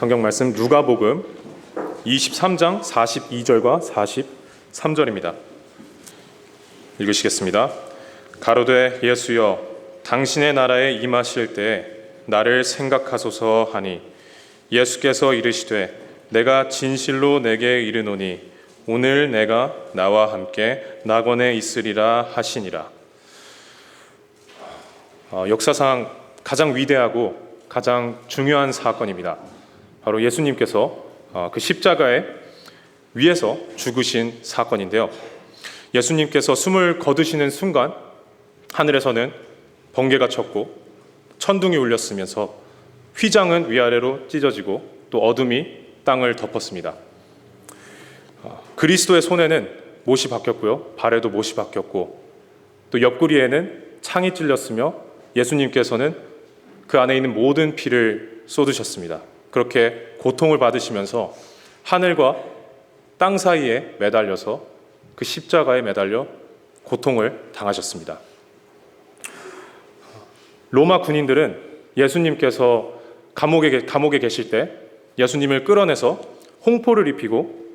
성경 말씀 누가복음 23장 42절과 43절입니다. 읽으시겠습니다. 가로되 예수여 당신의 나라에 임하실 때에 나를 생각하소서 하니 예수께서 이르시되 내가 진실로 내게 이르노니 오늘 내가 나와 함께 낙원에 있으리라 하시니라. 역사상 가장 위대하고 가장 중요한 사건입니다. 바로 예수님께서 그 십자가에 위에서 죽으신 사건인데요. 예수님께서 숨을 거두시는 순간 하늘에서는 번개가 쳤고 천둥이 울렸으면서 휘장은 위아래로 찢어지고 또 어둠이 땅을 덮었습니다. 그리스도의 손에는 못이 박혔고요, 발에도 못이 박혔고 또 옆구리에는 창이 찔렸으며 예수님께서는 그 안에 있는 모든 피를 쏟으셨습니다. 그렇게 고통을 받으시면서 하늘과 땅 사이에 매달려서 그 십자가에 매달려 고통을 당하셨습니다. 로마 군인들은 예수님께서 감옥에 계실 때 예수님을 끌어내서 홍포를 입히고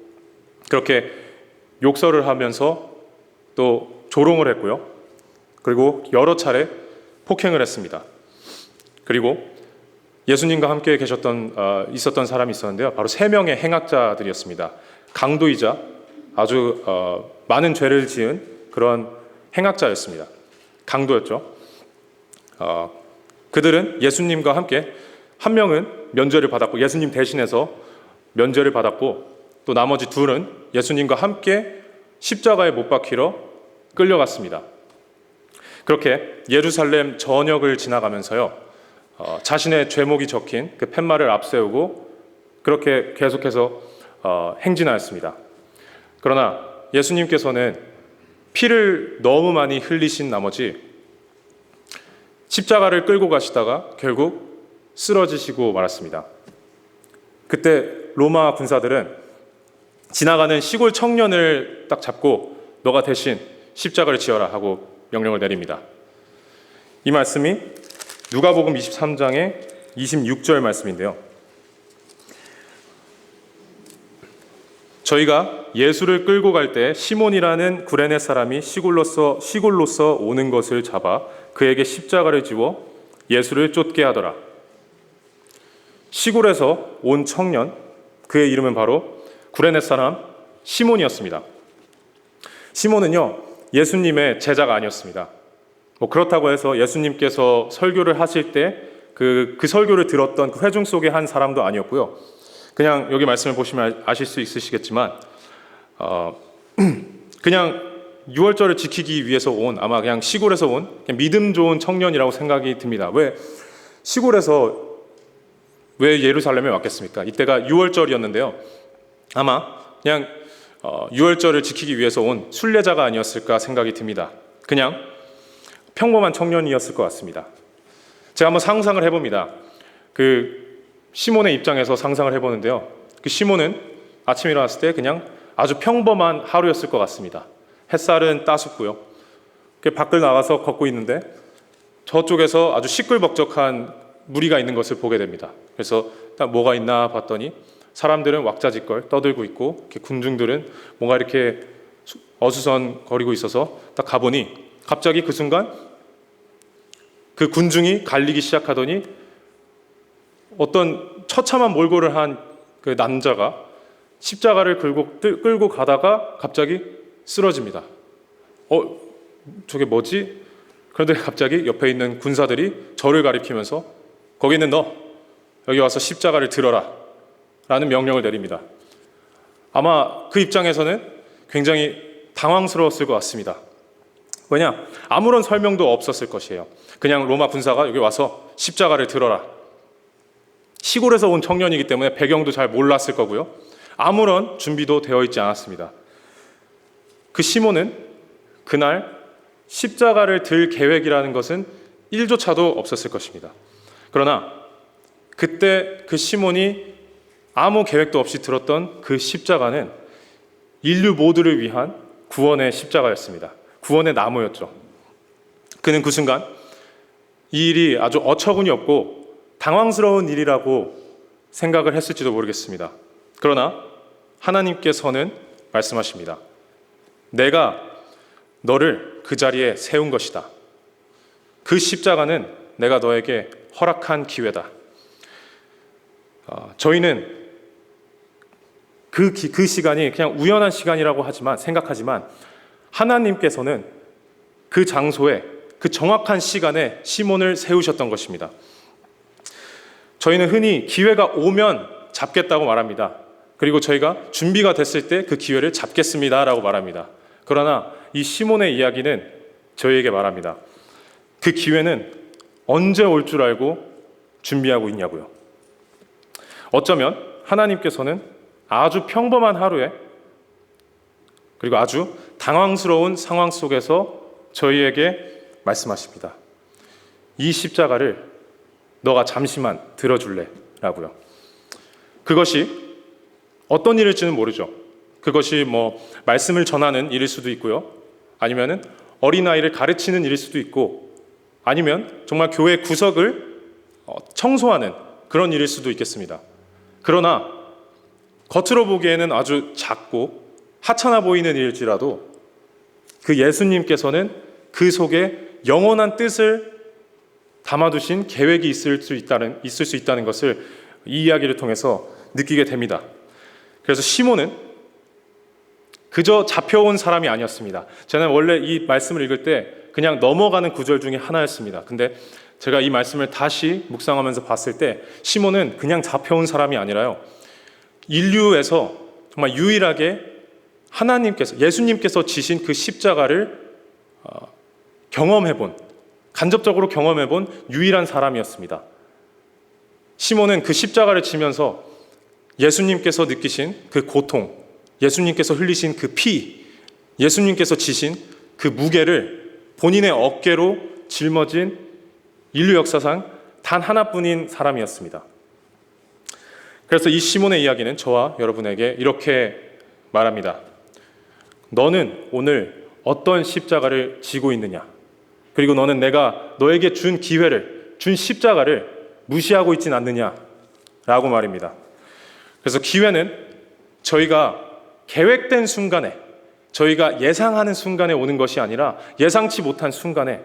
그렇게 욕설을 하면서 또 조롱을 했고요. 그리고 여러 차례 폭행을 했습니다. 그리고 예수님과 함께 있었던 사람이 있었는데요. 바로 3명의 행악자들이었습니다. 강도이자 아주 많은 죄를 지은 그런 행악자였습니다. 강도였죠. 그들은 예수님과 함께 한 명은 면죄를 받았고 예수님 대신해서 면죄를 받았고 또 나머지 둘은 예수님과 함께 십자가에 못 박히러 끌려갔습니다. 그렇게 예루살렘 전역을 지나가면서요. 자신의 죄목이 적힌 그 팻말을 앞세우고 그렇게 계속해서 행진하였습니다. 그러나 예수님께서는 피를 너무 많이 흘리신 나머지 십자가를 끌고 가시다가 결국 쓰러지시고 말았습니다. 그때 로마 군사들은 지나가는 시골 청년을 딱 잡고 너가 대신 십자가를 지어라 하고 명령을 내립니다. 이 말씀이 누가복음 23장의 26절 말씀인데요. 저희가 예수를 끌고 갈 때 시몬이라는 구레네 사람이 시골로서 오는 것을 잡아 그에게 십자가를 지워 예수를 쫓게 하더라. 시골에서 온 청년, 그의 이름은 바로 구레네 사람 시몬이었습니다. 시몬은요, 예수님의 제자가 아니었습니다. 그렇다고 해서 예수님께서 설교를 하실 때 그 설교를 들었던 그 회중 속의 한 사람도 아니었고요. 그냥 여기 말씀을 보시면 아실 수 있으시겠지만 그냥 유월절을 지키기 위해서 온 아마 그냥 시골에서 온 그냥 믿음 좋은 청년이라고 생각이 듭니다. 시골에서 왜 예루살렘에 왔겠습니까? 이때가 유월절이었는데요. 아마 그냥 유월절을 지키기 위해서 온 순례자가 아니었을까 생각이 듭니다. 그냥 평범한 청년이었을 것 같습니다. 제가 한번 상상을 해봅니다. 그 시몬의 입장에서 상상을 해보는데요. 그 시몬은 아침에 일어났을 때 그냥 아주 평범한 하루였을 것 같습니다. 햇살은 따숩고요. 밖을 나가서 걷고 있는데 저쪽에서 아주 시끌벅적한 무리가 있는 것을 보게 됩니다. 그래서 딱 뭐가 있나 봤더니 사람들은 왁자지껄 떠들고 있고 이렇게 군중들은 뭔가 이렇게 어수선거리고 있어서 딱 가보니 갑자기 그 순간 그 군중이 갈리기 시작하더니 어떤 처참한 몰골을 한 그 남자가 십자가를 끌고 가다가 갑자기 쓰러집니다. 저게 뭐지? 그런데 갑자기 옆에 있는 군사들이 저를 가리키면서 거기 있는 너 여기 와서 십자가를 들어라 라는 명령을 내립니다. 아마 그 입장에서는 굉장히 당황스러웠을 것 같습니다. 왜냐? 아무런 설명도 없었을 것이에요. 그냥 로마 군사가 여기 와서 십자가를 들어라. 시골에서 온 청년이기 때문에 배경도 잘 몰랐을 거고요. 아무런 준비도 되어 있지 않았습니다. 그 시몬은 그날 십자가를 들 계획이라는 것은 1조차도 없었을 것입니다. 그러나 그때 그 시몬이 아무 계획도 없이 들었던 그 십자가는 인류 모두를 위한 구원의 십자가였습니다. 구원의 나무였죠. 그는 그 순간 이 일이 아주 어처구니 없고 당황스러운 일이라고 생각을 했을지도 모르겠습니다. 그러나 하나님께서는 말씀하십니다. 내가 너를 그 자리에 세운 것이다. 그 십자가는 내가 너에게 허락한 기회다. 저희는 그 시간이 그냥 우연한 시간이라고 생각하지만 하나님께서는 그 장소에 그 정확한 시간에 시몬을 세우셨던 것입니다. 저희는 흔히 기회가 오면 잡겠다고 말합니다. 그리고 저희가 준비가 됐을 때 그 기회를 잡겠습니다라고 말합니다. 그러나 이 시몬의 이야기는 저희에게 말합니다. 그 기회는 언제 올 줄 알고 준비하고 있냐고요. 어쩌면 하나님께서는 아주 평범한 하루에 그리고 아주 당황스러운 상황 속에서 저희에게 말씀하십니다. 이 십자가를 너가 잠시만 들어줄래? 라고요. 그것이 어떤 일일지는 모르죠. 그것이 말씀을 전하는 일일 수도 있고요. 아니면은 어린아이를 가르치는 일일 수도 있고, 아니면 정말 교회 구석을 청소하는 그런 일일 수도 있겠습니다. 그러나 겉으로 보기에는 아주 작고 하찮아 보이는 일일지라도 그 예수님께서는 그 속에 영원한 뜻을 담아두신 계획이 있을 수 있다는 것을 이 이야기를 통해서 느끼게 됩니다. 그래서 시몬은 그저 잡혀온 사람이 아니었습니다. 저는 원래 이 말씀을 읽을 때 그냥 넘어가는 구절 중에 하나였습니다. 근데 제가 이 말씀을 다시 묵상하면서 봤을 때 시몬은 그냥 잡혀온 사람이 아니라요, 인류에서 정말 유일하게 예수님께서 지신 그 십자가를 간접적으로 경험해본 유일한 사람이었습니다. 시몬은 그 십자가를 지면서 예수님께서 느끼신 그 고통, 예수님께서 흘리신 그 피, 예수님께서 지신 그 무게를 본인의 어깨로 짊어진 인류 역사상 단 하나뿐인 사람이었습니다. 그래서 이 시몬의 이야기는 저와 여러분에게 이렇게 말합니다. 너는 오늘 어떤 십자가를 지고 있느냐? 그리고 너는 내가 너에게 준 십자가를 무시하고 있진 않느냐? 라고 말입니다. 그래서 기회는 저희가 계획된 순간에, 저희가 예상하는 순간에 오는 것이 아니라 예상치 못한 순간에,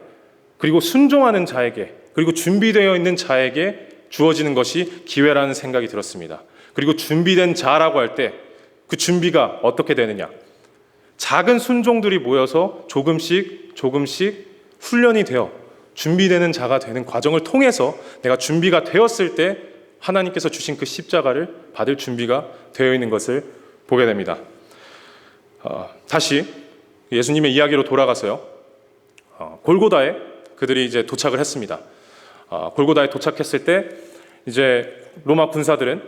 그리고 순종하는 자에게, 그리고 준비되어 있는 자에게 주어지는 것이 기회라는 생각이 들었습니다. 그리고 준비된 자라고 할 때 그 준비가 어떻게 되느냐? 작은 순종들이 모여서 조금씩 훈련이 되어 준비되는 자가 되는 과정을 통해서 내가 준비가 되었을 때 하나님께서 주신 그 십자가를 받을 준비가 되어 있는 것을 보게 됩니다. 다시 예수님의 이야기로 돌아가서요, 골고다에 그들이 이제 도착을 했습니다. 골고다에 도착했을 때 이제 로마 군사들은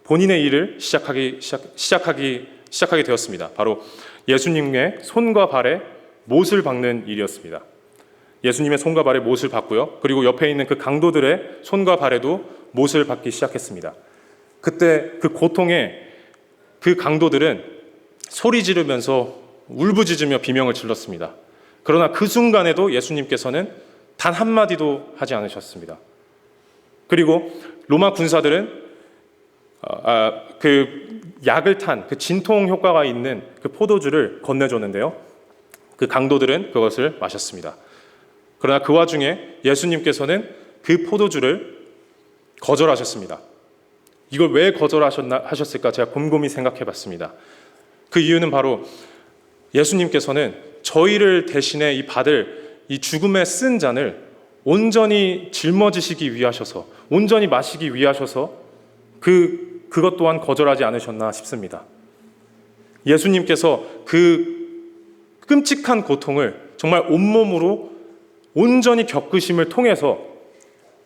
본인의 일을 시작하게 되었습니다. 바로 예수님의 손과 발에 못을 박는 일이었습니다. 예수님의 손과 발에 못을 박고요, 그리고 옆에 있는 그 강도들의 손과 발에도 못을 박기 시작했습니다. 그때 그 고통에 그 강도들은 소리 지르면서 울부짖으며 비명을 질렀습니다. 그러나 그 순간에도 예수님께서는 단 한마디도 하지 않으셨습니다. 그리고 로마 군사들은 그 약을 탄 그 진통 효과가 있는 그 포도주를 건네줬는데요, 그 강도들은 그것을 마셨습니다. 그러나 그 와중에 예수님께서는 그 포도주를 거절하셨습니다. 이걸 왜 거절하셨을까 제가 곰곰이 생각해 봤습니다. 그 이유는 바로 예수님께서는 저희를 대신에 받을 이 죽음의 쓴 잔을 온전히 짊어지시기 위하셔서, 온전히 마시기 위하셔서 그것 또한 거절하지 않으셨나 싶습니다. 예수님께서 그 끔찍한 고통을 정말 온몸으로 온전히 겪으심을 통해서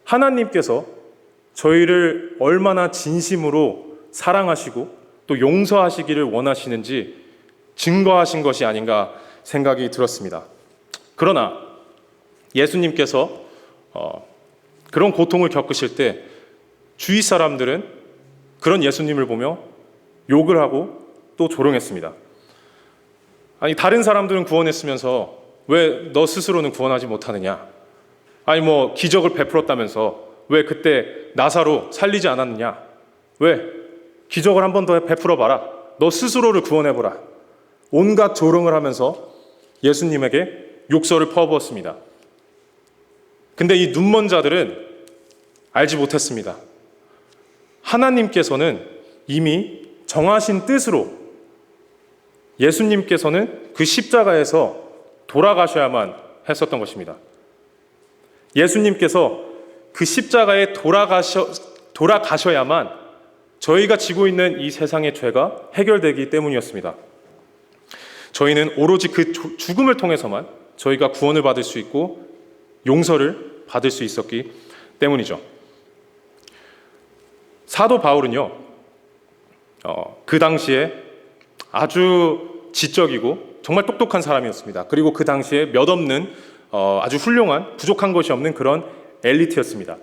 하나님께서 저희를 얼마나 진심으로 사랑하시고 또 용서하시기를 원하시는지 증거하신 것이 아닌가 생각이 들었습니다. 그러나 예수님께서 그런 고통을 겪으실 때 주위 사람들은 그런 예수님을 보며 욕을 하고 또 조롱했습니다. 아니, 다른 사람들은 구원했으면서 왜 너 스스로는 구원하지 못하느냐? 아니 기적을 베풀었다면서 왜 그때 나사로 살리지 않았느냐? 왜? 기적을 한 번 더 베풀어 봐라. 너 스스로를 구원해 보라. 온갖 조롱을 하면서 예수님에게 욕설을 퍼부었습니다. 근데 이 눈먼 자들은 알지 못했습니다. 하나님께서는 이미 정하신 뜻으로 예수님께서는 그 십자가에서 돌아가셔야만 했었던 것입니다. 예수님께서 그 십자가에 돌아가셔야만 저희가 지고 있는 이 세상의 죄가 해결되기 때문이었습니다. 저희는 오로지 그 죽음을 통해서만 저희가 구원을 받을 수 있고 용서를 받을 수 있었기 때문이죠. 사도 바울은요, 그 당시에 아주 지적이고 정말 똑똑한 사람이었습니다. 그리고 그 당시에 몇 없는 아주 훌륭한, 부족한 것이 없는 그런 엘리트였습니다.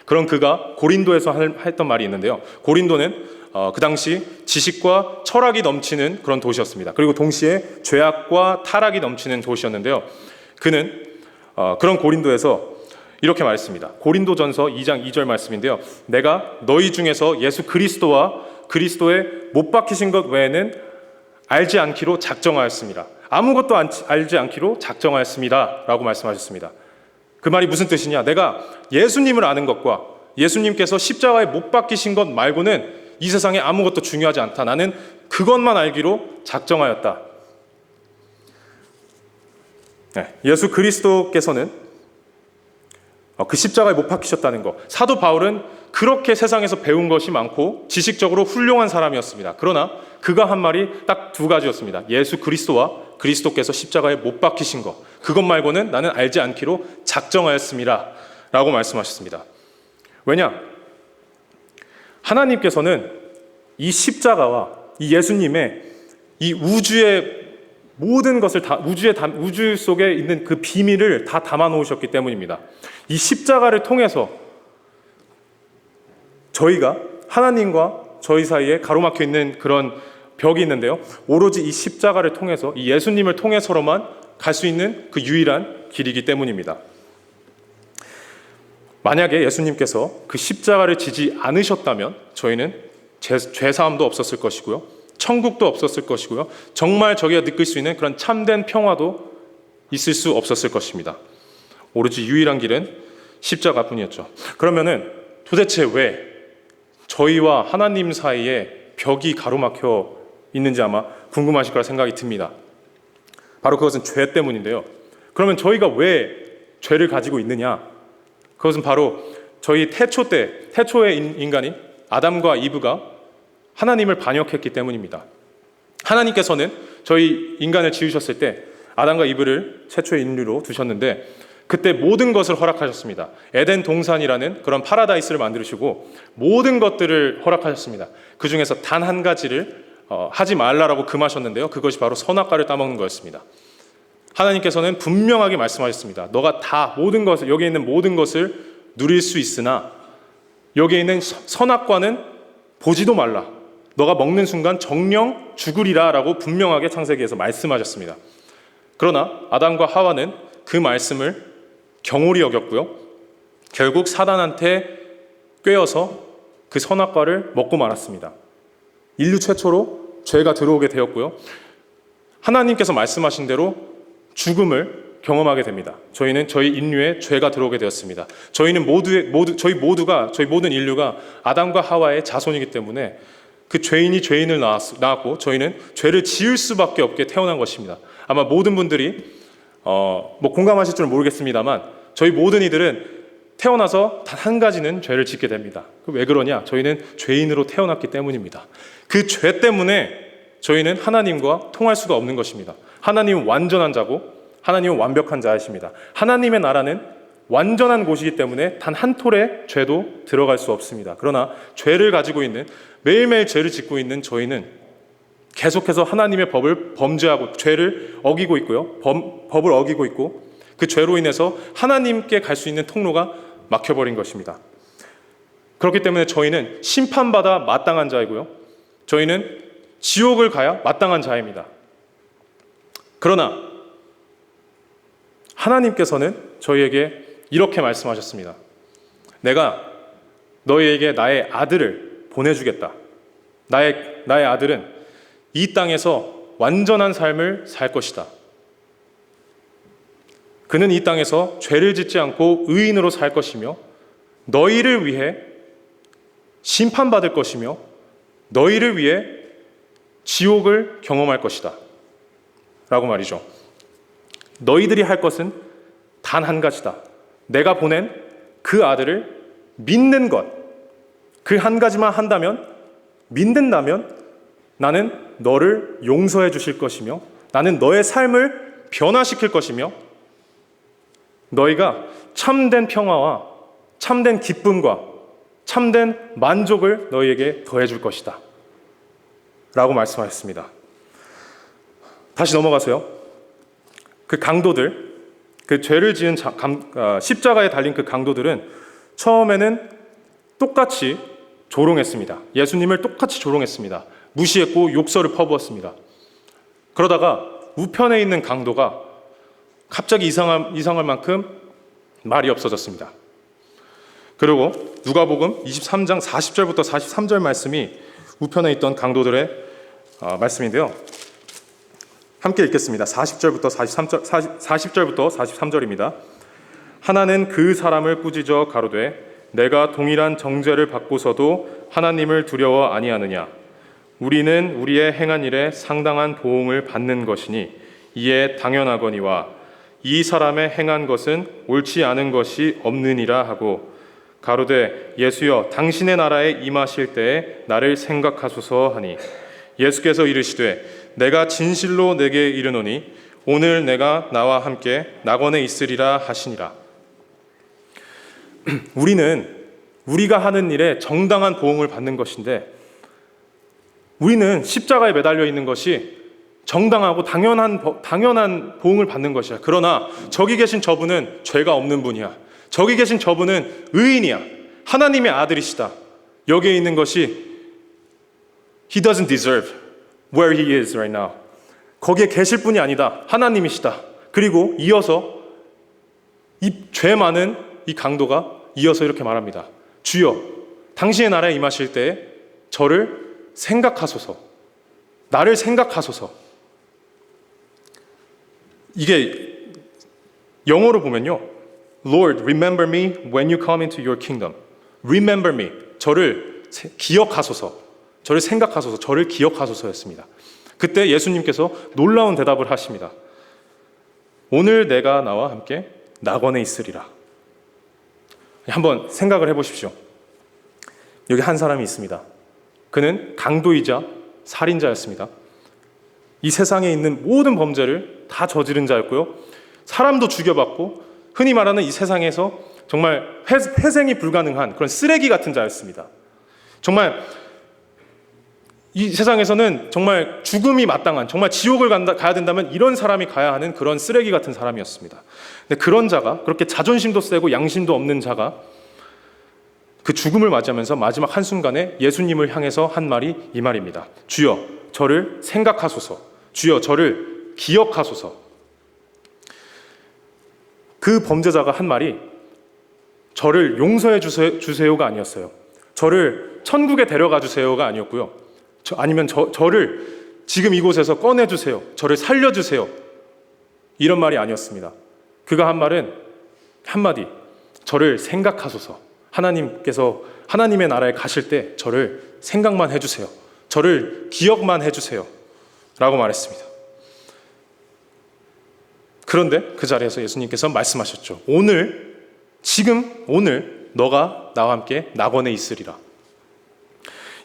그런 그가 고린도에서 했던 말이 있는데요. 고린도는 그 당시 지식과 철학이 넘치는 그런 도시였습니다. 그리고 동시에 죄악과 타락이 넘치는 도시였는데요. 그는 그런 고린도에서 이렇게 말했습니다. 고린도전서 2장 2절 말씀인데요. 내가 너희 중에서 예수 그리스도와 그리스도의 못 박히신 것 외에는 알지 않기로 작정하였습니다. 아무것도 알지 않기로 작정하였습니다. 라고 말씀하셨습니다. 그 말이 무슨 뜻이냐? 내가 예수님을 아는 것과 예수님께서 십자가에 못 박히신 것 말고는 이 세상에 아무것도 중요하지 않다. 나는 그것만 알기로 작정하였다. 네, 예수 그리스도께서는 그 십자가에 못 박히셨다는 것. 사도 바울은 그렇게 세상에서 배운 것이 많고 지식적으로 훌륭한 사람이었습니다. 그러나 그가 한 말이 딱 두 가지였습니다. 예수 그리스도와 그리스도께서 십자가에 못 박히신 것. 그것 말고는 나는 알지 않기로 작정하였습니다. 라고 말씀하셨습니다. 왜냐? 하나님께서는 이 십자가와 이 예수님의 이 우주의 모든 것을 다 우주 속에 있는 그 비밀을 다 담아 놓으셨기 때문입니다. 이 십자가를 통해서 저희가 하나님과 저희 사이에 가로막혀 있는 그런 벽이 있는데요. 오로지 이 십자가를 통해서 이 예수님을 통해서로만 갈 수 있는 그 유일한 길이기 때문입니다. 만약에 예수님께서 그 십자가를 지지 않으셨다면 저희는 죄사함도 없었을 것이고요. 천국도 없었을 것이고요. 정말 저희가 느낄 수 있는 그런 참된 평화도 있을 수 없었을 것입니다. 오로지 유일한 길은 십자가뿐이었죠. 그러면은 도대체 왜 저희와 하나님 사이에 벽이 가로막혀 있는지 아마 궁금하실 거라 생각이 듭니다. 바로 그것은 죄 때문인데요. 그러면 저희가 왜 죄를 가지고 있느냐? 그것은 바로 저희 태초의 인간인 아담과 이브가 하나님을 반역했기 때문입니다. 하나님께서는 저희 인간을 지으셨을 때 아담과 이브를 최초의 인류로 두셨는데 그때 모든 것을 허락하셨습니다. 에덴 동산이라는 그런 파라다이스를 만드시고 모든 것들을 허락하셨습니다. 그 중에서 단 한 가지를 하지 말라라고 금하셨는데요. 그것이 바로 선악과를 따먹는 거였습니다. 하나님께서는 분명하게 말씀하셨습니다. 너가 다 모든 것을, 여기에 있는 모든 것을 누릴 수 있으나 여기에 있는 선악과는 보지도 말라. 너가 먹는 순간 정령 죽으리라 라고 분명하게 창세기에서 말씀하셨습니다. 그러나 아담과 하와는 그 말씀을 경홀히 여겼고요. 결국 사단한테 꿰어서 그 선악과를 먹고 말았습니다. 인류 최초로 죄가 들어오게 되었고요. 하나님께서 말씀하신 대로 죽음을 경험하게 됩니다. 저희는 저희 인류에 죄가 들어오게 되었습니다. 저희 모든 인류가 아담과 하와의 자손이기 때문에 그 죄인이 죄인을 낳았고 저희는 죄를 지을 수밖에 없게 태어난 것입니다. 아마 모든 분들이 공감하실 줄은 모르겠습니다만 저희 모든 이들은 태어나서 단 한 가지는 죄를 짓게 됩니다. 왜 그러냐? 저희는 죄인으로 태어났기 때문입니다. 그 죄 때문에 저희는 하나님과 통할 수가 없는 것입니다. 하나님은 완전한 자고 하나님은 완벽한 자이십니다. 하나님의 나라는 완전한 곳이기 때문에 단 한 톨의 죄도 들어갈 수 없습니다. 그러나 죄를 가지고 있는, 매일매일 죄를 짓고 있는 저희는 계속해서 하나님의 법을 범죄하고 죄를 어기고 있고요. 법을 어기고 있고 그 죄로 인해서 하나님께 갈 수 있는 통로가 막혀버린 것입니다. 그렇기 때문에 저희는 심판받아 마땅한 자이고요. 저희는 지옥을 가야 마땅한 자입니다. 그러나 하나님께서는 저희에게 이렇게 말씀하셨습니다. 내가 너희에게 나의 아들을 보내주겠다. 나의 아들은 이 땅에서 완전한 삶을 살 것이다. 그는 이 땅에서 죄를 짓지 않고 의인으로 살 것이며 너희를 위해 심판받을 것이며 너희를 위해 지옥을 경험할 것이다. 라고 말이죠. 너희들이 할 것은 단 한 가지다. 내가 보낸 그 아들을 믿는 것. 그 한 가지만 한다면, 믿는다면 나는 너를 용서해 주실 것이며 나는 너의 삶을 변화시킬 것이며 너희가 참된 평화와 참된 기쁨과 참된 만족을 너희에게 더해 줄 것이다. 라고 말씀하셨습니다. 다시 넘어가세요. 그 강도들, 그 죄를 지은 십자가에 달린 그 강도들은 처음에는 똑같이 조롱했습니다. 예수님을 똑같이 조롱했습니다. 무시했고 욕설을 퍼부었습니다. 그러다가 우편에 있는 강도가 갑자기 이상할 만큼 말이 없어졌습니다. 그리고 누가복음 23장 40절부터 43절 말씀이 우편에 있던 강도들의 말씀인데요. 함께 읽겠습니다. 40절부터 43절입니다. 하나는 그 사람을 꾸짖어 가로되 내가 동일한 정죄를 받고서도 하나님을 두려워 아니하느냐. 우리는 우리의 행한 일에 상당한 보응을 받는 것이니 이에 당연하거니와 이 사람의 행한 것은 옳지 않은 것이 없느니라 하고 가로되 예수여 당신의 나라에 임하실 때에 나를 생각하소서 하니 예수께서 이르시되 내가 진실로 내게 이르노니 오늘 내가 나와 함께 낙원에 있으리라 하시니라. 우리는 우리가 하는 일에 정당한 보응을 받는 것인데 우리는 십자가에 매달려 있는 것이 정당하고 당연한 보응을 받는 것이야. 그러나 저기 계신 저분은 죄가 없는 분이야. 저기 계신 저분은 의인이야. 하나님의 아들이시다. 여기에 있는 것이 He doesn't deserve where he is right now. 거기에 계실 분이 아니다. 하나님이시다. 그리고 이어서 이 죄 많은 이 강도가 이어서 이렇게 말합니다. 주여, 당신의 나라에 임하실 때에 저를 생각하소서. 나를 생각하소서. 이게 영어로 보면요. Lord, remember me when you come into your kingdom. Remember me. 저를 기억하소서. 저를 생각하소서. 저를 기억하소서였습니다. 그때 예수님께서 놀라운 대답을 하십니다. 오늘 내가 나와 함께 낙원에 있으리라. 한번 생각을 해보십시오. 여기 한 사람이 있습니다. 그는 강도이자 살인자였습니다. 이 세상에 있는 모든 범죄를 다 저지른 자였고요. 사람도 죽여봤고 흔히 말하는 이 세상에서 정말 회생이 불가능한 그런 쓰레기 같은 자였습니다. 정말 이 세상에서는 정말 죽음이 마땅한, 정말 지옥을 가야 된다면 이런 사람이 가야 하는 그런 쓰레기 같은 사람이었습니다. 근데 그런 자가, 그렇게 자존심도 세고 양심도 없는 자가 그 죽음을 맞이하면서 마지막 한순간에 예수님을 향해서 한 말이 이 말입니다. 주여, 저를 생각하소서. 주여, 저를 기억하소서. 그 범죄자가 한 말이 저를 용서해 주세요가 아니었어요. 저를 천국에 데려가 주세요가 아니었고요. 아니면 저를 지금 이곳에서 꺼내주세요. 저를 살려주세요. 이런 말이 아니었습니다. 그가 한 말은 한마디, 저를 생각하소서. 하나님께서 하나님의 나라에 가실 때 저를 생각만 해주세요. 저를 기억만 해주세요. 라고 말했습니다. 그런데 그 자리에서 예수님께서 말씀하셨죠. 오늘 너가 나와 함께 낙원에 있으리라.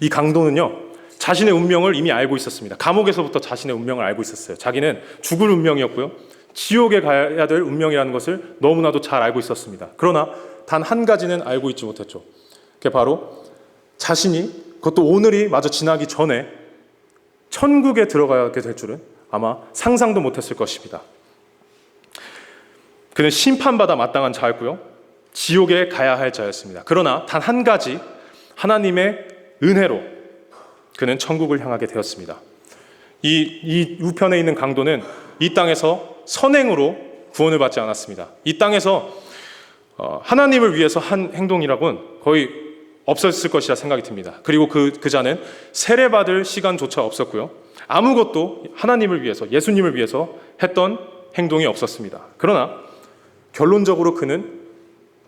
이 강도는요, 자신의 운명을 이미 알고 있었습니다. 감옥에서부터 자신의 운명을 알고 있었어요. 자기는 죽을 운명이었고요. 지옥에 가야 될 운명이라는 것을 너무나도 잘 알고 있었습니다. 그러나 단 한 가지는 알고 있지 못했죠. 그게 바로 자신이, 그것도 오늘이 마저 지나기 전에 천국에 들어가게 될 줄은 아마 상상도 못했을 것입니다. 그는 심판받아 마땅한 자였고요. 지옥에 가야 할 자였습니다. 그러나 단 한 가지, 하나님의 은혜로 그는 천국을 향하게 되었습니다. 이 우편에 있는 강도는 이 땅에서 선행으로 구원을 받지 않았습니다. 이 땅에서 하나님을 위해서 한 행동이라고는 거의 없었을 것이라 생각이 듭니다. 그리고 그 자는 세례받을 시간조차 없었고요. 아무것도 하나님을 위해서, 예수님을 위해서 했던 행동이 없었습니다. 그러나 결론적으로 그는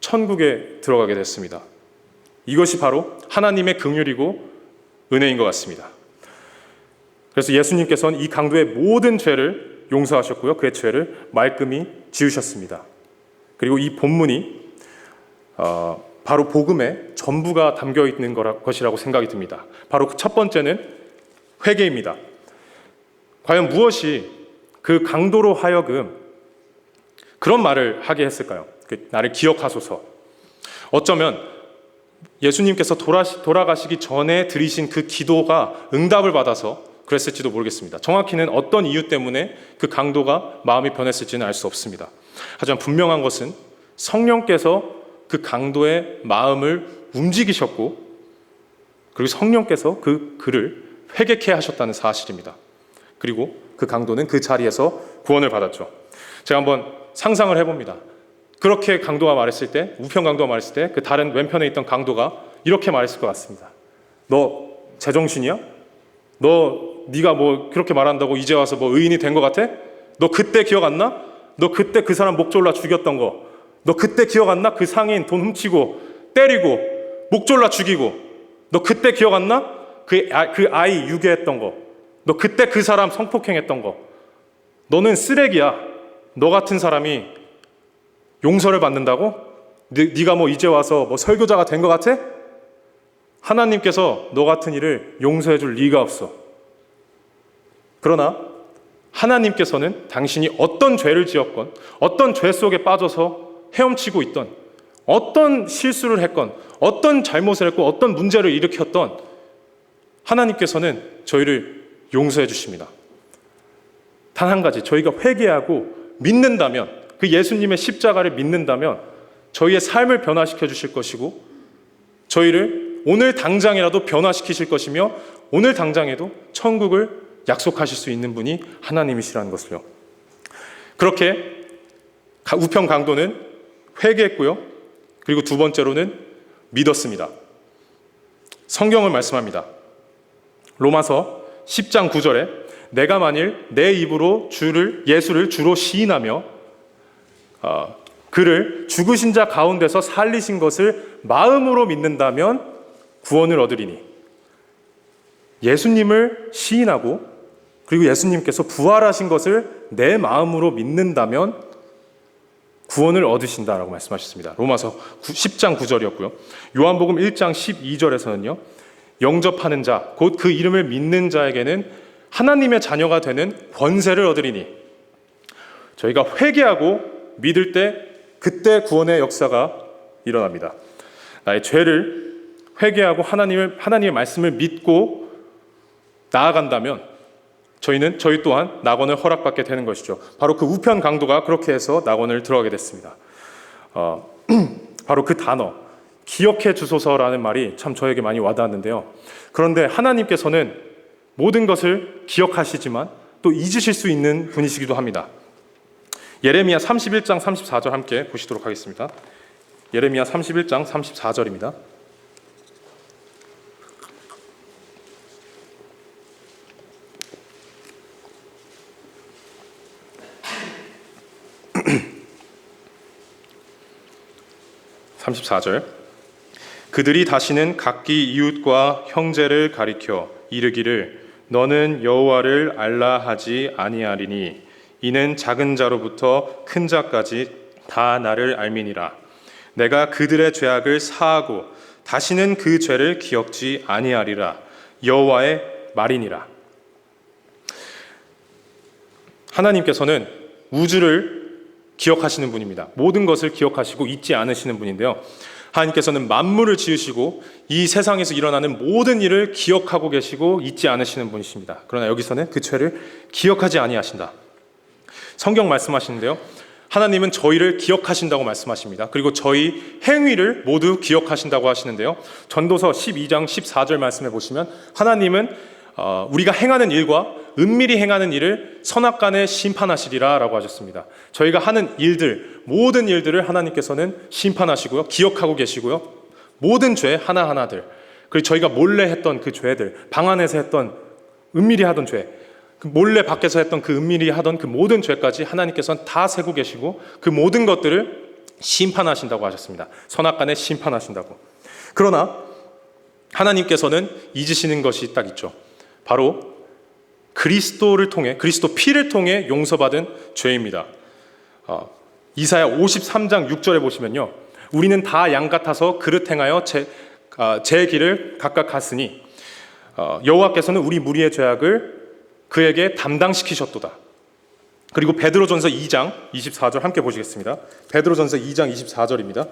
천국에 들어가게 됐습니다. 이것이 바로 하나님의 긍휼이고 은혜인 것 같습니다. 그래서 예수님께서는 이 강도의 모든 죄를 용서하셨고요. 그의 죄를 말끔히 지우셨습니다. 그리고 이 본문이 바로 복음의 전부가 담겨 있는 것이라고 생각이 듭니다. 바로 첫 번째는 회개입니다. 과연 무엇이 그 강도로 하여금 그런 말을 하게 했을까요? 나를 기억하소서. 어쩌면 예수님께서 돌아가시기 전에 드리신 그 기도가 응답을 받아서 그랬을지도 모르겠습니다. 정확히는 어떤 이유 때문에 그 강도가 마음이 변했을지는 알 수 없습니다. 하지만 분명한 것은 성령께서 그 강도의 마음을 움직이셨고, 그리고 성령께서 그 그를 회개케 하셨다는 사실입니다. 그리고 그 강도는 그 자리에서 구원을 받았죠. 제가 한번 상상을 해봅니다. 그렇게 강도가 말했을 때, 우편 강도가 말했을 때 그 다른 왼편에 있던 강도가 이렇게 말했을 것 같습니다. 너 제정신이야? 네가 뭐 그렇게 말한다고 이제 와서 뭐 의인이 된 것 같아? 너 그때 기억 안 나? 너 그때 그 사람 목 졸라 죽였던 거. 너 그때 기억 안 나? 그 상인 돈 훔치고 때리고 목 졸라 죽이고. 너 그때 기억 안 나? 그 아이 유괴했던 거. 너 그때 그 사람 성폭행했던 거. 너는 쓰레기야. 너 같은 사람이 용서를 받는다고? 네가 뭐 이제 와서 뭐 설교자가 된 것 같아? 하나님께서 너 같은 일을 용서해 줄 리가 없어. 그러나 하나님께서는 당신이 어떤 죄를 지었건, 어떤 죄 속에 빠져서 헤엄치고 있던, 어떤 실수를 했건, 어떤 잘못을 했고, 어떤 문제를 일으켰던, 하나님께서는 저희를 용서해 주십니다. 단 한 가지, 저희가 회개하고 믿는다면, 그 예수님의 십자가를 믿는다면 저희의 삶을 변화시켜 주실 것이고, 저희를 오늘 당장이라도 변화시키실 것이며, 오늘 당장에도 천국을 약속하실 수 있는 분이 하나님이시라는 것을요. 그렇게 우편 강도는 회개했고요. 그리고 두 번째로는 믿었습니다. 성경을 말씀합니다. 로마서 10장 9절에 내가 만일 내 입으로 예수를 주로 시인하며 그를 죽으신 자 가운데서 살리신 것을 마음으로 믿는다면 구원을 얻으리니. 예수님을 시인하고 그리고 예수님께서 부활하신 것을 내 마음으로 믿는다면 구원을 얻으신다라고 말씀하셨습니다. 로마서 10장 9절이었고요. 요한복음 1장 12절에서는요. 영접하는 자, 곧 그 이름을 믿는 자에게는 하나님의 자녀가 되는 권세를 얻으리니. 저희가 회개하고 믿을 때 그때 구원의 역사가 일어납니다. 나의 죄를 회개하고 하나님의 말씀을 믿고 나아간다면 저희 또한 낙원을 허락받게 되는 것이죠. 바로 그 우편 강도가 그렇게 해서 낙원을 들어가게 됐습니다. 바로 그 단어 기억해 주소서라는 말이 참 저에게 많이 와닿았는데요. 그런데 하나님께서는 모든 것을 기억하시지만 또 잊으실 수 있는 분이시기도 합니다. 예레미야 31장 34절 함께 보시도록 하겠습니다. 예레미야 31장 34절입니다. 그들이 다시는 각기 이웃과 형제를 가리켜 이르기를 너는 여호와를 알라 하지 아니하리니 이는 작은 자로부터 큰 자까지 다 나를 알미니라. 내가 그들의 죄악을 사하고 다시는 그 죄를 기억지 아니하리라. 여호와의 말이니라. 하나님께서는 우주를 기억하시는 분입니다. 모든 것을 기억하시고 잊지 않으시는 분인데요. 하나님께서는 만물을 지으시고 이 세상에서 일어나는 모든 일을 기억하고 계시고 잊지 않으시는 분이십니다. 그러나 여기서는 그 죄를 기억하지 아니하신다. 성경 말씀하시는데요. 하나님은 저희를 기억하신다고 말씀하십니다. 그리고 저희 행위를 모두 기억하신다고 하시는데요. 전도서 12장 14절 말씀해 보시면 하나님은 우리가 행하는 일과 은밀히 행하는 일을 선악간에 심판하시리라 라고 하셨습니다. 저희가 하는 일들, 모든 일들을 하나님께서는 심판하시고요. 기억하고 계시고요. 모든 죄 하나하나들, 그리고 저희가 몰래 했던 그 죄들, 방 안에서 했던 은밀히 하던 죄, 그 몰래 밖에서 했던 그 은밀히 하던 그 모든 죄까지 하나님께서는 다 세고 계시고 그 모든 것들을 심판하신다고 하셨습니다. 선악간에 심판하신다고. 그러나 하나님께서는 잊으시는 것이 딱 있죠. 바로 그리스도를 통해, 그리스도 피를 통해 용서받은 죄입니다. 이사야 53장 6절에 보시면요, 우리는 다 양 같아서 그릇 행하여 제 길을 각각 갔으니 여호와께서는 우리 무리의 죄악을 그에게 담당시키셨도다. 그리고 베드로전서 2장 24절 함께 보시겠습니다. 베드로전서 2장 24절입니다.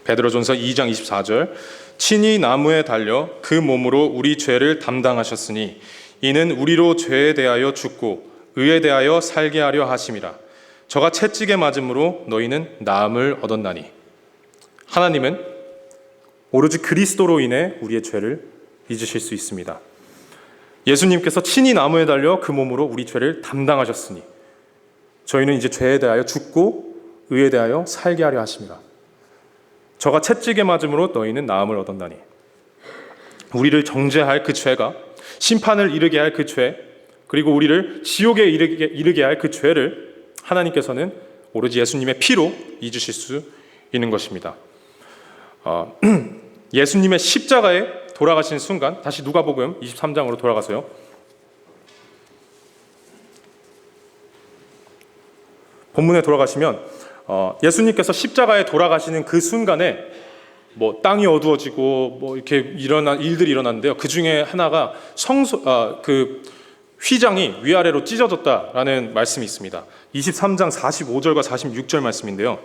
베드로전서 2장 24절, 친히 나무에 달려 그 몸으로 우리 죄를 담당하셨으니 이는 우리로 죄에 대하여 죽고 의에 대하여 살게 하려 하심이라. 저가 채찍에 맞음으로 너희는 나음을 얻었나니. 하나님은 오로지 그리스도로 인해 우리의 죄를 잊으실 수 있습니다. 예수님께서 친히 나무에 달려 그 몸으로 우리 죄를 담당하셨으니 저희는 이제 죄에 대하여 죽고 의에 대하여 살게 하려 하십니다. 저가 채찍에 맞음으로 너희는 나음을 얻었나니. 우리를 정죄할 그 죄가, 심판을 이르게 할 그 죄, 그리고 우리를 지옥에 이르게 할 그 죄를 하나님께서는 오로지 예수님의 피로 잊으실 수 있는 것입니다. 예수님의 십자가에 돌아가신 순간, 다시 누가복음 23장으로 돌아가서요, 본문에 돌아가시면 예수님께서 십자가에 돌아가시는 그 순간에 뭐 땅이 어두워지고 뭐 이렇게 일어난 일들이 일어났는데요. 그 중에 하나가 그 휘장이 위아래로 찢어졌다라는 말씀이 있습니다. 23장 45절과 46절 말씀인데요.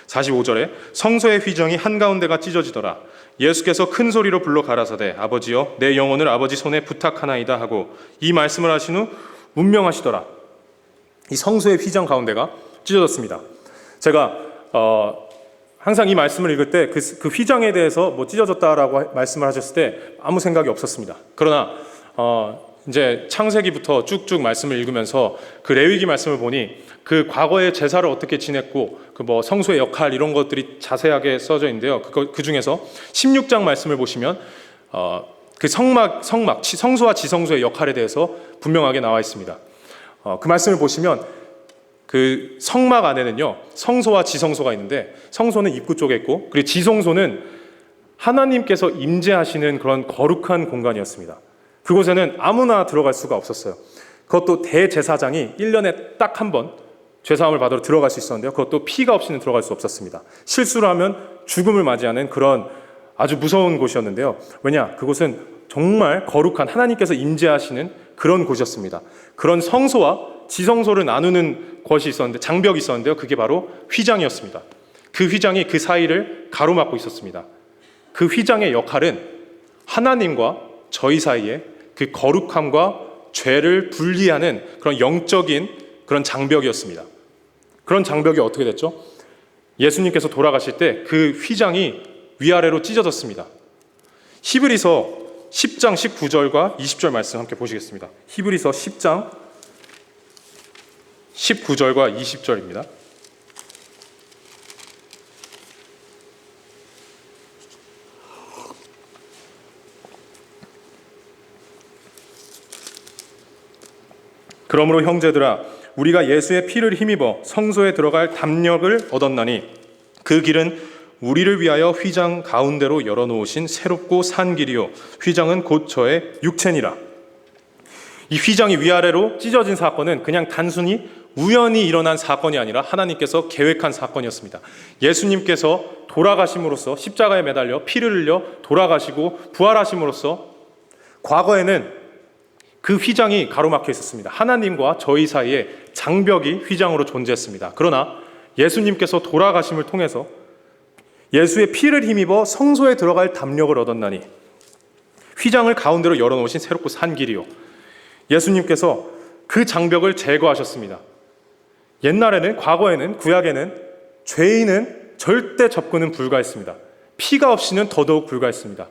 45절에 성소의 휘장이 한가운데가 찢어지더라. 예수께서 큰 소리로 불러 가라사대 아버지여 내 영혼을 아버지 손에 부탁하나이다 하고 이 말씀을 하신 후 운명하시더라. 이 성소의 휘장 가운데가 찢어졌습니다. 제가 항상 이 말씀을 읽을 때 그 휘장에 대해서 뭐 찢어졌다라고 말씀을 하셨을 때 아무 생각이 없었습니다. 그러나 이제 창세기부터 쭉쭉 말씀을 읽으면서 그 레위기 말씀을 보니 그 과거의 제사를 어떻게 지냈고 그 뭐 성소의 역할 이런 것들이 자세하게 써져 있는데요. 그 중에서 16장 말씀을 보시면 그 성소와 지성소의 역할에 대해서 분명하게 나와 있습니다. 그 말씀을 보시면 그 성막 안에는요, 성소와 지성소가 있는데 성소는 입구 쪽에 있고 그리고 지성소는 하나님께서 임재하시는 그런 거룩한 공간이었습니다. 그곳에는 아무나 들어갈 수가 없었어요. 그것도 대제사장이 1년에 딱 한 번 죄사함을 받으러 들어갈 수 있었는데요. 그것도 피가 없이는 들어갈 수 없었습니다. 실수를 하면 죽음을 맞이하는 그런 아주 무서운 곳이었는데요. 왜냐? 그곳은 정말 거룩한 하나님께서 임재하시는 그런 곳이었습니다. 그런 성소와 지성소를 나누는 것이 있었는데, 장벽이 있었는데요. 그게 바로 휘장이었습니다. 그 휘장이 그 사이를 가로막고 있었습니다. 그 휘장의 역할은 하나님과 저희 사이에 그 거룩함과 죄를 분리하는 그런 영적인 그런 장벽이었습니다. 그런 장벽이 어떻게 됐죠? 예수님께서 돌아가실 때 그 휘장이 위아래로 찢어졌습니다. 히브리서 10장 19절과 20절 말씀 함께 보시겠습니다. 히브리서 10장 19절과 20절입니다. 그러므로 형제들아 우리가 예수의 피를 힘입어 성소에 들어갈 담력을 얻었나니 그 길은 우리를 위하여 휘장 가운데로 열어놓으신 새롭고 산 길이요 휘장은 곧 저의 육체니라. 이 휘장이 위아래로 찢어진 사건은 그냥 단순히 우연히 일어난 사건이 아니라 하나님께서 계획한 사건이었습니다. 예수님께서 돌아가심으로써 십자가에 매달려 피를 흘려 돌아가시고 부활하심으로써 과거에는 그 휘장이 가로막혀 있었습니다. 하나님과 저희 사이에 장벽이 휘장으로 존재했습니다. 그러나 예수님께서 돌아가심을 통해서 예수의 피를 힘입어 성소에 들어갈 담력을 얻었나니 휘장을 가운데로 열어놓으신 새롭고 산 길이요. 예수님께서 그 장벽을 제거하셨습니다. 옛날에는, 과거에는, 구약에는 죄인은 절대 접근은 불가했습니다. 피가 없이는 더더욱 불가했습니다.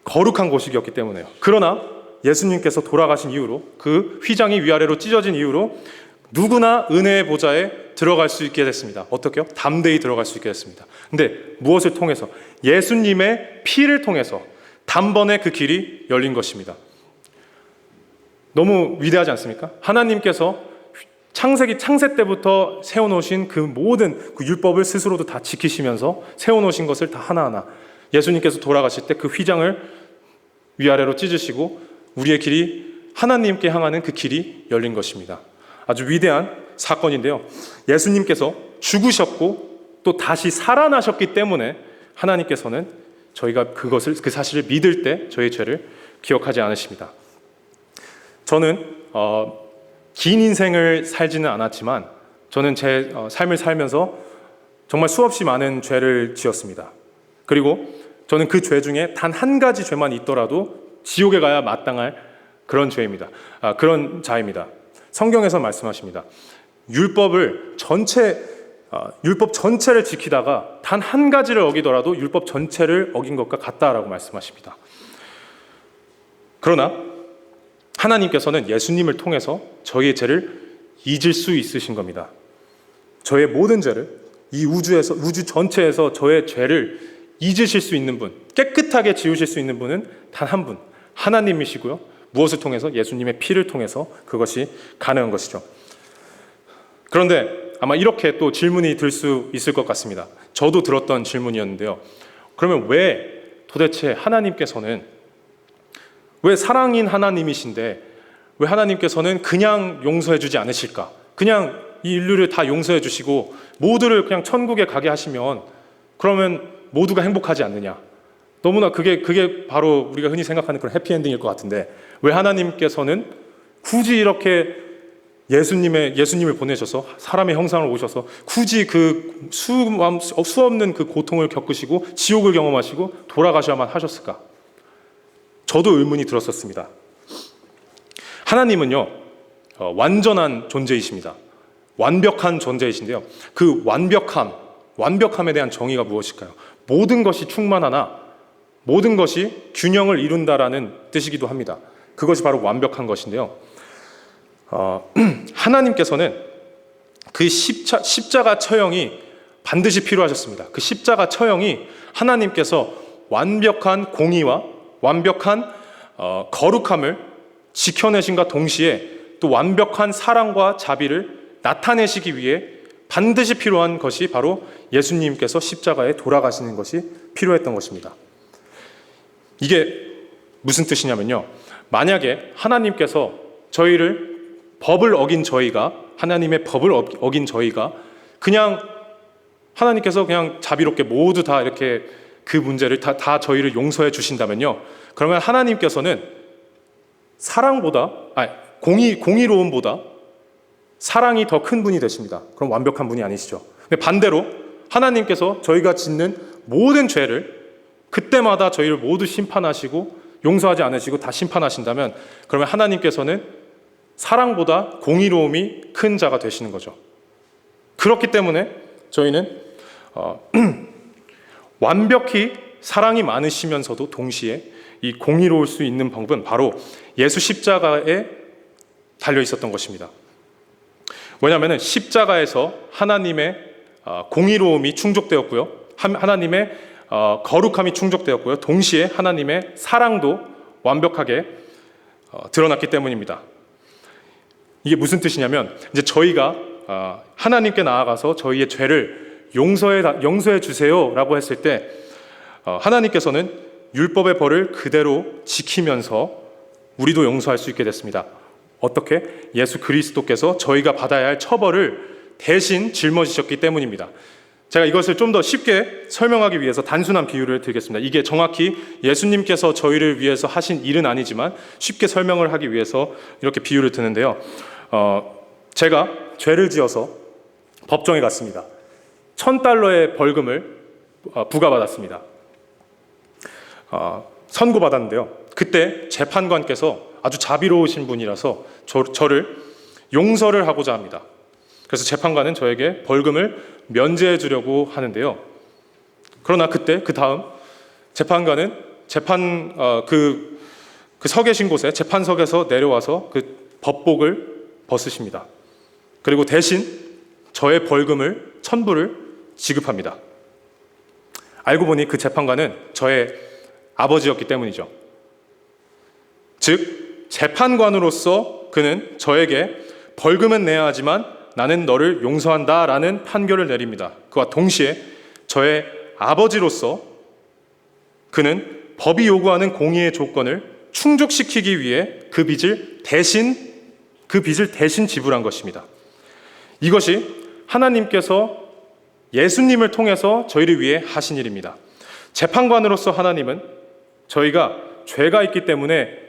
거룩한 곳이었기 때문에요. 그러나 예수님께서 돌아가신 이후로, 그 휘장이 위아래로 찢어진 이후로 누구나 은혜의 보좌에 들어갈 수 있게 됐습니다. 어떻게요? 담대히 들어갈 수 있게 됐습니다. 근데 무엇을 통해서? 예수님의 피를 통해서 단번에 그 길이 열린 것입니다. 너무 위대하지 않습니까? 하나님께서 창세 때부터 세워놓으신 그 모든 그 율법을 스스로도 다 지키시면서 세워놓으신 것을 다 하나하나, 예수님께서 돌아가실 때 그 휘장을 위아래로 찢으시고 우리의 길이, 하나님께 향하는 그 길이 열린 것입니다. 아주 위대한 사건인데요. 예수님께서 죽으셨고 또 다시 살아나셨기 때문에 하나님께서는 저희가 그 사실을 믿을 때 저희의 죄를 기억하지 않으십니다. 저는 긴 인생을 살지는 않았지만 저는 제 삶을 살면서 정말 수없이 많은 죄를 지었습니다. 그리고 저는 그 죄 중에 단 한 가지 죄만 있더라도 지옥에 가야 마땅할 그런 죄입니다. 그런 자입니다. 성경에서 말씀하십니다. 율법 전체를 지키다가 단 한 가지를 어기더라도 율법 전체를 어긴 것과 같다라고 말씀하십니다. 그러나 하나님께서는 예수님을 통해서 저희의 죄를 잊을 수 있으신 겁니다. 저의 모든 죄를, 이 우주 전체에서 저의 죄를 잊으실 수 있는 분, 깨끗하게 지우실 수 있는 분은 단 한 분, 하나님이시고요. 무엇을 통해서? 예수님의 피를 통해서 그것이 가능한 것이죠. 그런데 아마 이렇게 또 질문이 들 수 있을 것 같습니다. 저도 들었던 질문이었는데요. 그러면 왜 도대체 하나님께서는, 왜 사랑인 하나님이신데 왜 하나님께서는 그냥 용서해 주지 않으실까? 그냥 이 인류를 다 용서해 주시고 모두를 그냥 천국에 가게 하시면 그러면 모두가 행복하지 않느냐? 너무나 그게 바로 우리가 흔히 생각하는 그런 해피엔딩일 것 같은데 왜 하나님께서는 굳이 이렇게 예수님을 보내셔서 사람의 형상을 오셔서 굳이 그 수없는 그 고통을 겪으시고 지옥을 경험하시고 돌아가셔야만 하셨을까? 저도 의문이 들었었습니다. 하나님은요, 완전한 존재이십니다. 완벽한 존재이신데요. 그 완벽함에 대한 정의가 무엇일까요? 모든 것이 충만하나 모든 것이 균형을 이룬다라는 뜻이기도 합니다. 그것이 바로 완벽한 것인데요. 하나님께서는 그 십자가 처형이 반드시 필요하셨습니다. 그 십자가 처형이 하나님께서 완벽한 공의와 완벽한 거룩함을 지켜내신과 동시에 또 완벽한 사랑과 자비를 나타내시기 위해 반드시 필요한 것이 바로 예수님께서 십자가에 돌아가시는 것이 필요했던 것입니다. 이게 무슨 뜻이냐면요. 만약에 하나님께서 법을 어긴 저희가, 하나님의 법을 어긴 저희가 그냥 하나님께서 그냥 자비롭게 모두 다 이렇게 그 문제를 다 저희를 용서해 주신다면요. 그러면 하나님께서는 공의로움보다 사랑이 더 큰 분이 되십니다. 그럼 완벽한 분이 아니시죠. 근데 반대로 하나님께서 저희가 짓는 모든 죄를 그때마다 저희를 모두 심판하시고 용서하지 않으시고 다 심판하신다면 그러면 하나님께서는 사랑보다 공의로움이 큰 자가 되시는 거죠. 그렇기 때문에 저희는 완벽히 사랑이 많으시면서도 동시에 이 공의로울 수 있는 방법은 바로 예수 십자가에 달려 있었던 것입니다. 왜냐하면 십자가에서 하나님의 공의로움이 충족되었고요. 하나님의 거룩함이 충족되었고요. 동시에 하나님의 사랑도 완벽하게 드러났기 때문입니다. 이게 무슨 뜻이냐면 이제 저희가 하나님께 나아가서 저희의 죄를 용서해 주세요라고 했을 때 하나님께서는 율법의 벌을 그대로 지키면서 우리도 용서할 수 있게 됐습니다. 어떻게? 예수 그리스도께서 저희가 받아야 할 처벌을 대신 짊어지셨기 때문입니다. 제가 이것을 좀 더 쉽게 설명하기 위해서 단순한 비유를 드리겠습니다. 이게 정확히 예수님께서 저희를 위해서 하신 일은 아니지만 쉽게 설명을 하기 위해서 이렇게 비유를 드는데요. 제가 죄를 지어서 법정에 갔습니다. $1,000의 벌금을 부과받았습니다. 선고받았는데요. 그때 재판관께서 아주 자비로우신 분이라서 저를 용서를 하고자 합니다. 그래서 재판관은 저에게 벌금을 면제해 주려고 하는데요. 그러나 그때 그 다음 재판관은 그 서 계신 곳에 재판석에서 내려와서 그 법복을 벗으십니다. 그리고 대신 저의 벌금을 1,000불을 지급합니다. 알고 보니 그 재판관은 저의 아버지였기 때문이죠. 즉 재판관으로서 그는 저에게 벌금은 내야 하지만 나는 너를 용서한다라는 판결을 내립니다. 그와 동시에 저의 아버지로서 그는 법이 요구하는 공의의 조건을 충족시키기 위해 그 빚을 대신 지불한 것입니다. 이것이 하나님께서 예수님을 통해서 저희를 위해 하신 일입니다. 재판관으로서 하나님은 저희가 죄가 있기 때문에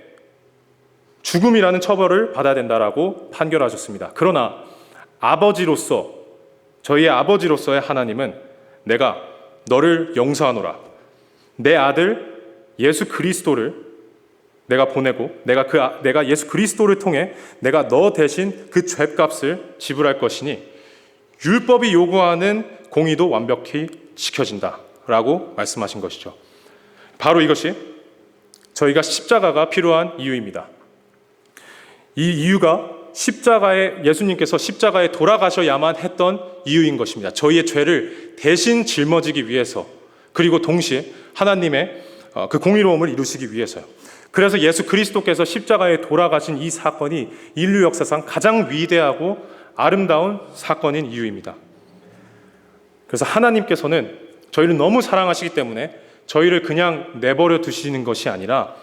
죽음이라는 처벌을 받아야 된다라고 판결하셨습니다. 그러나 저희의 아버지로서의 하나님은 내가 너를 용서하노라. 내 아들 예수 그리스도를 내가 보내고 내가 예수 그리스도를 통해 내가 너 대신 그 죗값을 지불할 것이니 율법이 요구하는 공의도 완벽히 지켜진다라고 말씀하신 것이죠. 바로 이것이 저희가 십자가가 필요한 이유입니다. 이 이유가 예수님께서 십자가에 돌아가셔야만 했던 이유인 것입니다. 저희의 죄를 대신 짊어지기 위해서, 그리고 동시에 하나님의 그 공의로움을 이루시기 위해서요. 그래서 예수 그리스도께서 십자가에 돌아가신 이 사건이 인류 역사상 가장 위대하고 아름다운 사건인 이유입니다. 그래서 하나님께서는 저희를 너무 사랑하시기 때문에 저희를 그냥 내버려 두시는 것이 아니라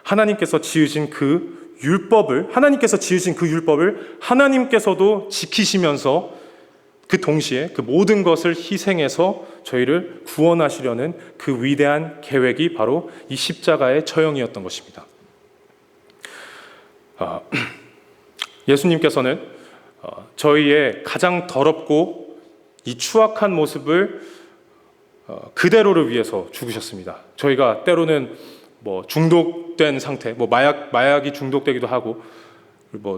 하나님께서 지으신 그 율법을 하나님께서도 지키시면서 그 동시에 그 모든 것을 희생해서 저희를 구원하시려는 그 위대한 계획이 바로 이 십자가의 처형이었던 것입니다. 예수님께서는 저희의 가장 더럽고 이 추악한 모습을 그대로를 위해서 죽으셨습니다. 저희가 때로는 중독된 상태, 마약이 중독되기도 하고,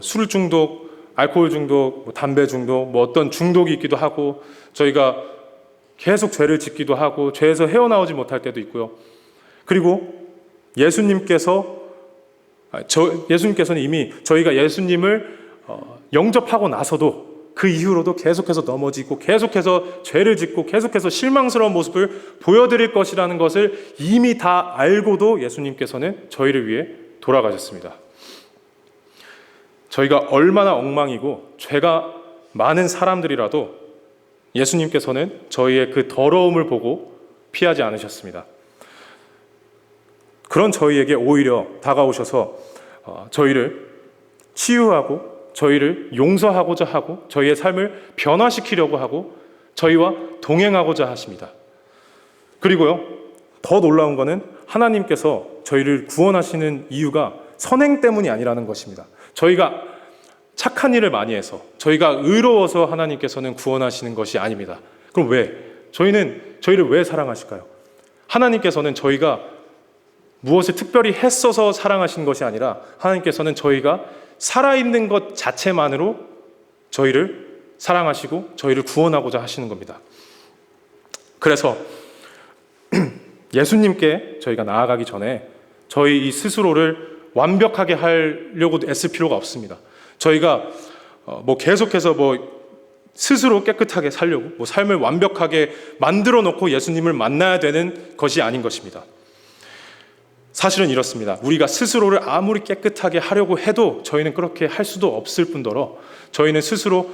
술 중독, 알코올 중독, 담배 중독, 어떤 중독이 있기도 하고, 저희가 계속 죄를 짓기도 하고 죄에서 헤어나오지 못할 때도 있고요. 그리고 예수님께서는 이미 저희가 예수님을 영접하고 나서도 그 이후로도 계속해서 넘어지고 계속해서 죄를 짓고 계속해서 실망스러운 모습을 보여드릴 것이라는 것을 이미 다 알고도 예수님께서는 저희를 위해 돌아가셨습니다. 저희가 얼마나 엉망이고 죄가 많은 사람들이라도 예수님께서는 저희의 그 더러움을 보고 피하지 않으셨습니다. 그런 저희에게 오히려 다가오셔서 저희를 치유하고 저희를 용서하고자 하고 저희의 삶을 변화시키려고 하고 저희와 동행하고자 하십니다. 그리고요, 더 놀라운 것은 하나님께서 저희를 구원하시는 이유가 선행 때문이 아니라는 것입니다. 저희가 착한 일을 많이 해서 저희가 의로워서 하나님께서는 구원하시는 것이 아닙니다. 그럼 왜? 저희를 왜 사랑하실까요? 하나님께서는 저희가 무엇을 특별히 했어서 사랑하신 것이 아니라 하나님께서는 저희가 살아있는 것 자체만으로 저희를 사랑하시고 저희를 구원하고자 하시는 겁니다. 그래서 예수님께 저희가 나아가기 전에 저희 스스로를 완벽하게 하려고 애쓸 필요가 없습니다. 저희가 계속해서 스스로 깨끗하게 살려고 삶을 완벽하게 만들어 놓고 예수님을 만나야 되는 것이 아닌 것입니다. 사실은 이렇습니다. 우리가 스스로를 아무리 깨끗하게 하려고 해도 저희는 그렇게 할 수도 없을 뿐더러 저희는 스스로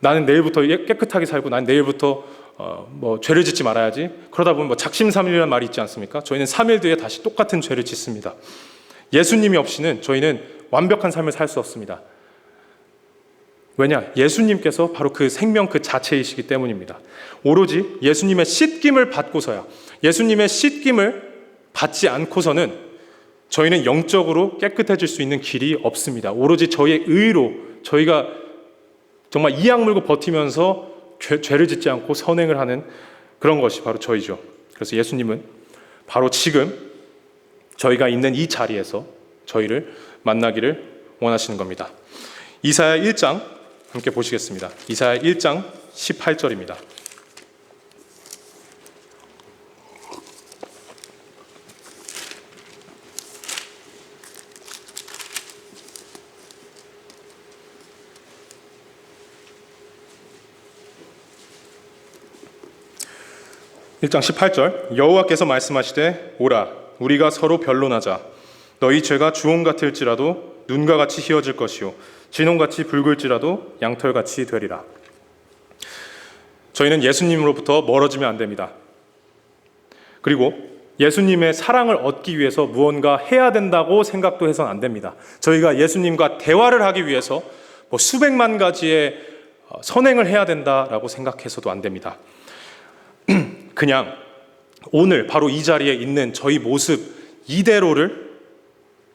나는 내일부터 깨끗하게 살고 난 내일부터 죄를 짓지 말아야지, 그러다 보면 작심삼일이라는 말이 있지 않습니까? 저희는 3일 뒤에 다시 똑같은 죄를 짓습니다. 예수님이 없이는 저희는 완벽한 삶을 살 수 없습니다. 왜냐? 예수님께서 바로 그 생명 그 자체이시기 때문입니다. 오로지 예수님의 씻김을 받고서야, 예수님의 씻김을 받지 않고서는 저희는 영적으로 깨끗해질 수 있는 길이 없습니다. 오로지 저희의 의로 저희가 정말 이악 물고 버티면서 죄를 짓지 않고 선행을 하는 그런 것이 바로 저희죠. 그래서 예수님은 바로 지금 저희가 있는 이 자리에서 저희를 만나기를 원하시는 겁니다. 이사야 1장 함께 보시겠습니다. 이사야 1장 18절입니다. (1장 18절) 여호와께서 말씀하시되 오라 우리가 서로 변론하자. 너희 죄가 주홍 같을지라도 눈과 같이 희어질 것이요 진홍같이 붉을지라도 양털같이 되리라. 저희는 예수님으로부터 멀어지면 안 됩니다. 그리고 예수님의 사랑을 얻기 위해서 무언가 해야 된다고 생각도 해서는 안 됩니다. 저희가 예수님과 대화를 하기 위해서 수백만 가지의 선행을 해야 된다라고 생각해서도 안 됩니다. 그냥 오늘 바로 이 자리에 있는 저희 모습 이대로를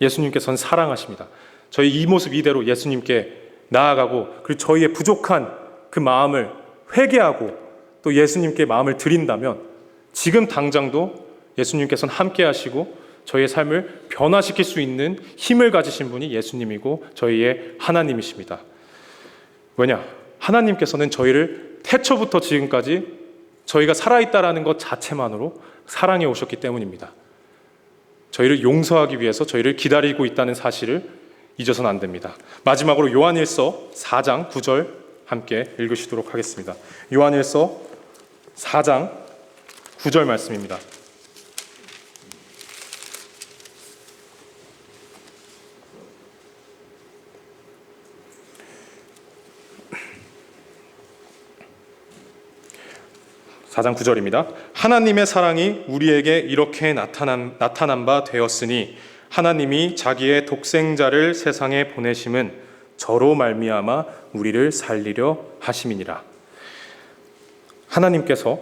예수님께서는 사랑하십니다. 저희 이 모습 이대로 예수님께 나아가고 그리고 저희의 부족한 그 마음을 회개하고 또 예수님께 마음을 드린다면 지금 당장도 예수님께서는 함께 하시고 저희의 삶을 변화시킬 수 있는 힘을 가지신 분이 예수님이고 저희의 하나님이십니다. 왜냐? 하나님께서는 저희를 태초부터 지금까지 저희가 살아있다라는 것 자체만으로 사랑해 오셨기 때문입니다. 저희를 용서하기 위해서 저희를 기다리고 있다는 사실을 잊어서는 안 됩니다. 마지막으로 요한일서 4장 9절 함께 읽으시도록 하겠습니다. 요한일서 4장 9절 말씀입니다. (4장 9절입니다) 하나님의 사랑이 우리에게 이렇게 나타난 바 되었으니 하나님이 자기의 독생자를 세상에 보내심은 저로 말미암아 우리를 살리려 하심이니라. 하나님께서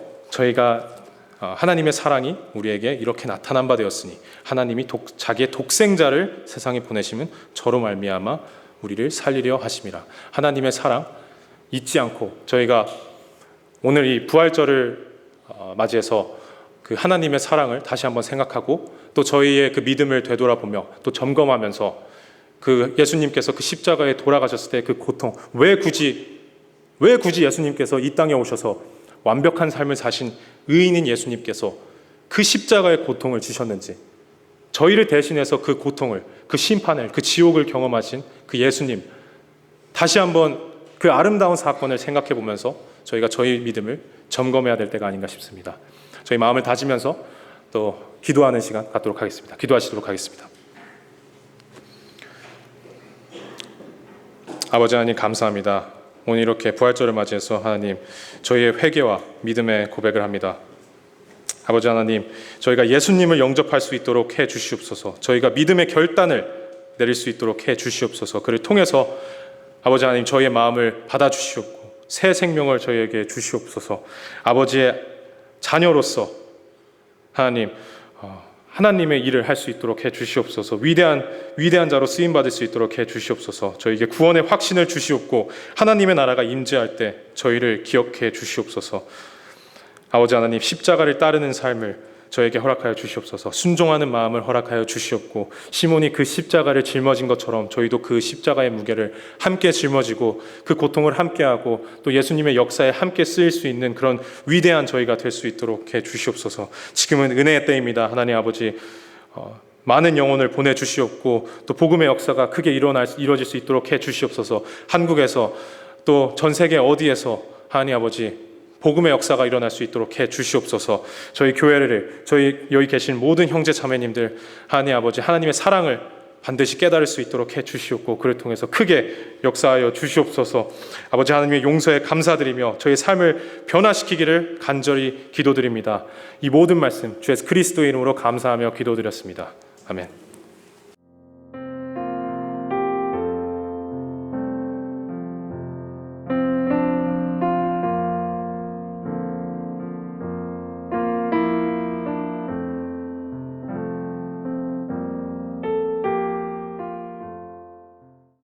하나님의 사랑이 우리에게 이렇게 나타난 바 되었으니 하나님이 자기의 독생자를 세상에 보내심은 저로 말미암아 우리를 살리려 하심이라. 하나님의 사랑 잊지 않고 저희가 오늘 이 부활절을 맞이해서 그 하나님의 사랑을 다시 한번 생각하고 또 저희의 그 믿음을 되돌아보며 또 점검하면서 그 예수님께서 그 십자가에 돌아가셨을 때 그 고통, 왜 굳이 예수님께서 이 땅에 오셔서 완벽한 삶을 사신 의인인 예수님께서 그 십자가의 고통을 지셨는지, 저희를 대신해서 그 고통을, 그 심판을, 그 지옥을 경험하신 그 예수님, 다시 한번 그 아름다운 사건을 생각해 보면서 저희가 저희 믿음을 점검해야 될 때가 아닌가 싶습니다. 저희 마음을 다지면서 또 기도하는 시간 갖도록 하겠습니다. 기도하시도록 하겠습니다. 아버지 하나님 감사합니다. 오늘 이렇게 부활절을 맞이해서 하나님 저희의 회개와 믿음의 고백을 합니다. 아버지 하나님, 저희가 예수님을 영접할 수 있도록 해 주시옵소서. 저희가 믿음의 결단을 내릴 수 있도록 해 주시옵소서. 그를 통해서 아버지 하나님 저희의 마음을 받아주시옵고 새 생명을 저희에게 주시옵소서. 아버지의 자녀로서 하나님 하나님의 일을 할 수 있도록 해 주시옵소서. 위대한 자로 쓰임 받을 수 있도록 해 주시옵소서. 저희에게 구원의 확신을 주시옵고 하나님의 나라가 임재할 때 저희를 기억해 주시옵소서. 아버지 하나님, 십자가를 따르는 삶을 저에게 허락하여 주시옵소서. 순종하는 마음을 허락하여 주시옵고 시몬이 그 십자가를 짊어진 것처럼 저희도 그 십자가의 무게를 함께 짊어지고 그 고통을 함께하고 또 예수님의 역사에 함께 쓰일 수 있는 그런 위대한 저희가 될 수 있도록 해 주시옵소서. 지금은 은혜의 때입니다. 하나님 아버지, 많은 영혼을 보내주시옵고 또 복음의 역사가 크게 이루어질 수 있도록 해 주시옵소서. 한국에서 또 전 세계 어디에서 하나님 아버지 복음의 역사가 일어날 수 있도록 해 주시옵소서. 저희 교회를, 저희 여기 계신 모든 형제 자매님들 하나님 아버지 하나님의 사랑을 반드시 깨달을 수 있도록 해 주시옵고 그를 통해서 크게 역사하여 주시옵소서. 아버지 하나님의 용서에 감사드리며 저희 삶을 변화시키기를 간절히 기도드립니다. 이 모든 말씀 주 예수 그리스도의 이름으로 감사하며 기도드렸습니다. 아멘.